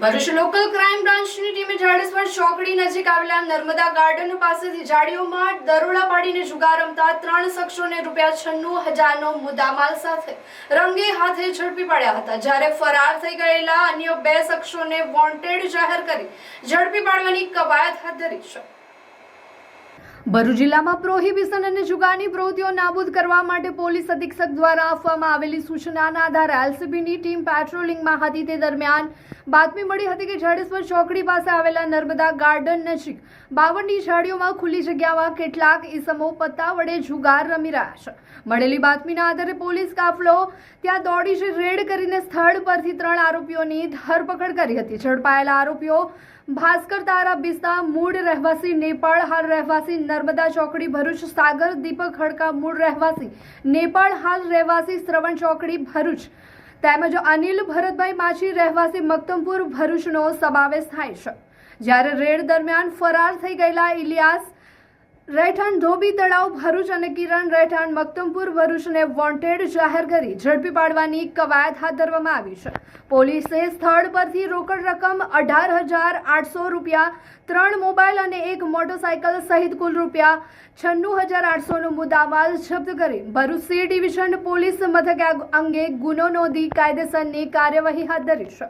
Bharuch local crime બ્રાન્ચની ટીમે જાડેશ્વર ચોકડી નજીક આવેલા નર્મદા ગાર્ડન પાસેથી ઝાડીઓમાં દરોડા પાડીને જુગાર રમતા 3 શખ્સોને ₹96,000નો મુદ્દામાલ સાથે રંગે હાથે ઝડપી પાડ્યા હતા, જ્યારે ફરાર થઈ ગયેલા અન્ય 2 શખ્સોને વોન્ટેડ જાહેર કરી ઝડપી પાડવાની કવાયત હાથ ધરી છે। ભરૂચ જિલ્લામાં પ્રોહિબિશન અને જુગારની પ્રવૃત્તિઓ નાબૂદ કરવા માટે પોલીસ અધિક્ષક દ્વારા આપવામાં આવેલી સૂચનાના આધારે એલસીબીની ટીમ પેટ્રોલિંગમાં હતી। તે દરમિયાન બાતમી મળી હતી કે જાડેશ્વર ચોકડી પાસે આવેલા નર્મદા ગાર્ડન નજીક 52ની ઝાડીઓમાં ખુલ્લી જગ્યામાં કેટલાક ઈસમો પત્તા વડે જુગાર રમી રહ્યા છે। મળેલી બાતમીના આધારે પોલીસ કાફલો ત્યાં દોડી જઈ રેડ કરીને સ્થળ પરથી 3 આરોપીઓની ધરપકડ કરી હતી। ઝડપાયેલા આરોપીઓ ભાસ્કર તારા બિસ્તા મૂળ રહેવાસી નેપાળ, હાલ રહેવાસી નર્મદા ચોકડી ભરૂચ, સાગર દીપક ખડકા મૂળ રહેવાસી નેપાળ, હાલ રહેવાસી શ્રવણ ચોકડી ભરૂચ તેમજ અનિલ ભરતભાઈ માછી રહેવાસી મક્તમપુર ભરૂચનો સમાવેશ થાય છે। જ્યારે રેડ દરમિયાન ફરાર થઈ ગયેલા ઇલિયાસ રહેઠાણ ધોબી તળાવ ભરૂચ અને કિરણ રહેઠાણ મક્તમપુર ભરૂચને વોન્ટેડ જાહેર કરી ઝડપી પાડવાની કવાયત હાથ ધરવામાં આવી છે। પોલીસે સ્થળ પરથી રોકડ રકમ ₹18,800, 3 મોબાઈલ અને 1 મોટરસાયકલ સહિત કુલ ₹96,800નો મુદ્દામાલ જપ્ત કરી ભરૂચ સી ડિવિઝન પોલીસ મથકે અંગે ગુનો નોંધી કાયદેસરની કાર્યવાહી હાથ ધરી છે।